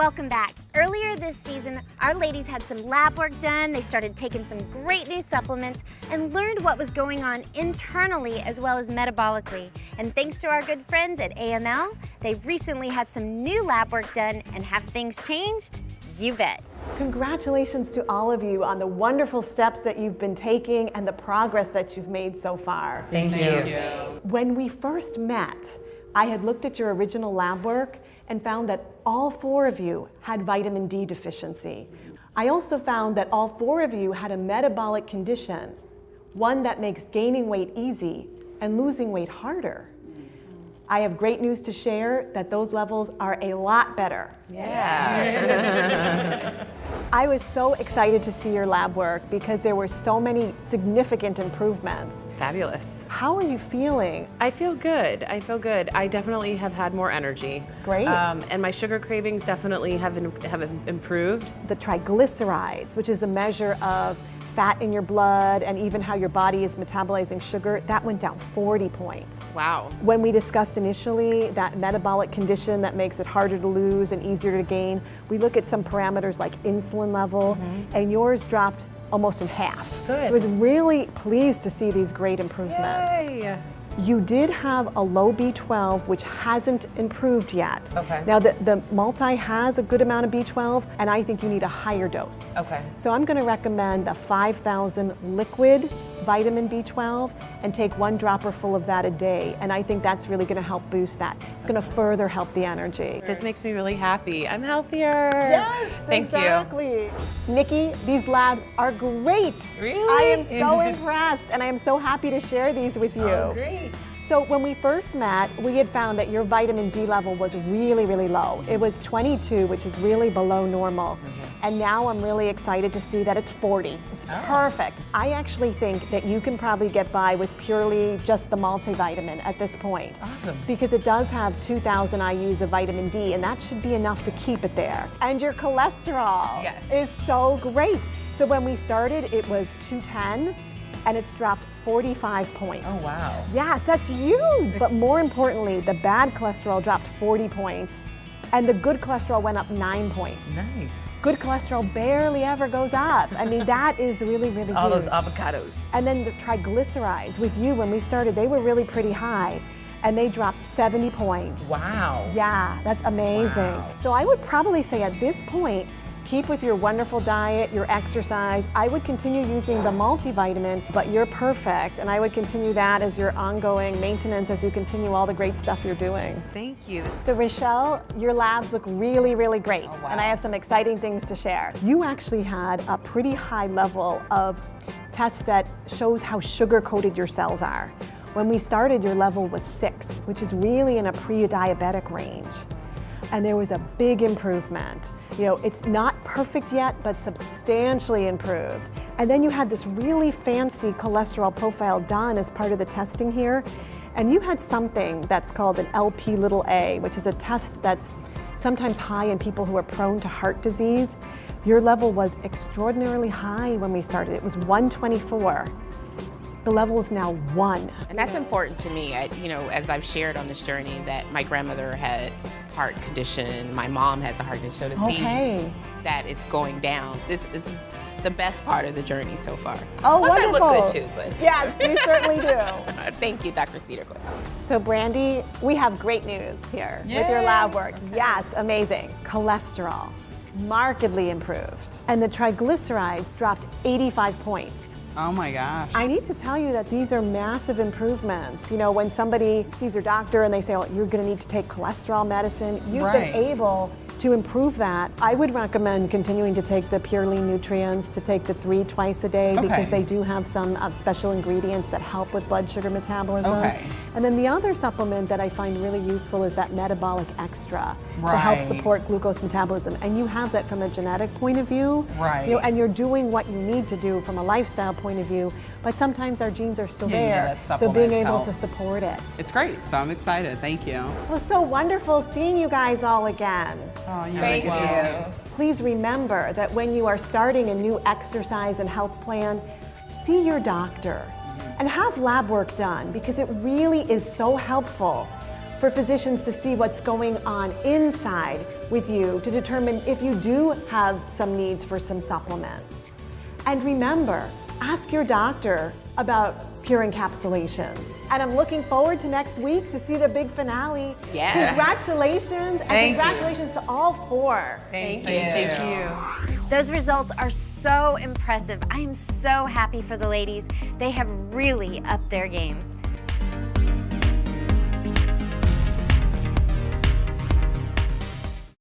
Welcome back. Earlier this season, our ladies had some lab work done. They started taking some great new supplements and learned what was going on internally as well as metabolically. And thanks to our good friends at AML, they recently had some new lab work done. And have things changed? You bet. Congratulations to all of you on the wonderful steps that you've been taking and the progress that you've made so far. Thank you. When we first met, I had looked at your original lab work and found that all 4 of you had vitamin D deficiency. I also found that all 4 of you had a metabolic condition, one that makes gaining weight easy and losing weight harder. I have great news to share that those levels are a lot better. Yeah. I was so excited to see your lab work because there were so many significant improvements. Fabulous. How are you feeling? I feel good. I definitely have had more energy. Great. And my sugar cravings definitely have improved. The triglycerides, which is a measure of fat in your blood and even how your body is metabolizing sugar, that went down 40 points. Wow. When we discussed initially that metabolic condition that makes it harder to lose and easier to gain, we look at some parameters like insulin level, and yours dropped almost in half. Good. So I was really pleased to see these great improvements. Yay. You did have a low B12, which hasn't improved yet. Okay. Now the multi has a good amount of B12, and I think you need a higher dose. Okay. So I'm going to recommend the 5,000 liquid vitamin B12 and take 1 dropper full of that a day. And I think that's really going to help boost that. It's going to further help the energy. This makes me really happy. I'm healthier. Yes, Thank exactly. Nikki, these labs are great. Really? I am so impressed, and I am so happy to share these with you. Oh, great. So when we first met, we had found that your vitamin D level was really, really low. It was 22, which is really below normal. And now I'm really excited to see that it's 40. It's perfect. I actually think that you can probably get by with purely just the multivitamin at this point. Awesome. Because it does have 2,000 IUs of vitamin D, and that should be enough to keep it there. And your cholesterol is so great. So when we started, it was 210, and it's dropped 45 points. Oh, wow. Yes, that's huge. But more importantly, the bad cholesterol dropped 40 points, and the good cholesterol went up 9 points. Nice. Good cholesterol barely ever goes up. I mean, that is really, really All huge. those avocados. And then the triglycerides with you, when we started, they were really pretty high, and they dropped 70 points. Wow. Yeah, that's amazing. Wow. So I would probably say at this point, keep with your wonderful diet, your exercise. I would continue using the multivitamin, but you're perfect. And I would continue that as your ongoing maintenance as you continue all the great stuff you're doing. Thank you. So Rochelle, your labs look really, really great. Oh, wow. And I have some exciting things to share. You actually had a pretty high level of tests that shows how sugar-coated your cells are. When we started, your level was 6, which is really in a pre-diabetic range. And there was a big improvement. You know, it's not perfect yet, but substantially improved. And then you had this really fancy cholesterol profile done as part of the testing here. And you had something that's called an LP(a), which is a test that's sometimes high in people who are prone to heart disease. Your level was extraordinarily high when we started. It was 124. The level is now 1. And that's important to me, as I've shared on this journey, that my grandmother had heart condition, my mom has a heart condition, so to see that it's going down, this is the best part of the journey so far. Oh, plus wonderful. I look good too, but. Yes, you certainly do. Thank you, Dr. Cederquist. So Brandy, we have great news here with your lab work. Okay. Yes, amazing. Cholesterol, markedly improved. And the triglycerides dropped 85 points. Oh my gosh. I need to tell you that these are massive improvements. You know, when somebody sees their doctor and they say, oh, you're gonna need to take cholesterol medicine, you've been able to improve that. I would recommend continuing to take the Pure Lean Nutrients, to take the 3 twice a day because they do have some special ingredients that help with blood sugar metabolism. And then the other supplement that I find really useful is that Metabolic Extra to help support glucose metabolism. And you have that from a genetic point of view. You know, and you're doing what you need to do from a lifestyle point of view, but sometimes our genes are still there. So being able to support it. It's great, so I'm excited, thank you. Well, so wonderful seeing you guys all again. Oh, you Thank as well. you. Please remember that when you are starting a new exercise and health plan, see your doctor and have lab work done because it really is so helpful for physicians to see what's going on inside with you to determine if you do have some needs for some supplements. And remember, ask your doctor about Pure Encapsulations. And I'm looking forward to next week to see the big finale. Yes. Congratulations, and congratulations to all 4. Thank you. Thank you. Those results are so impressive. I am so happy for the ladies. They have really upped their game.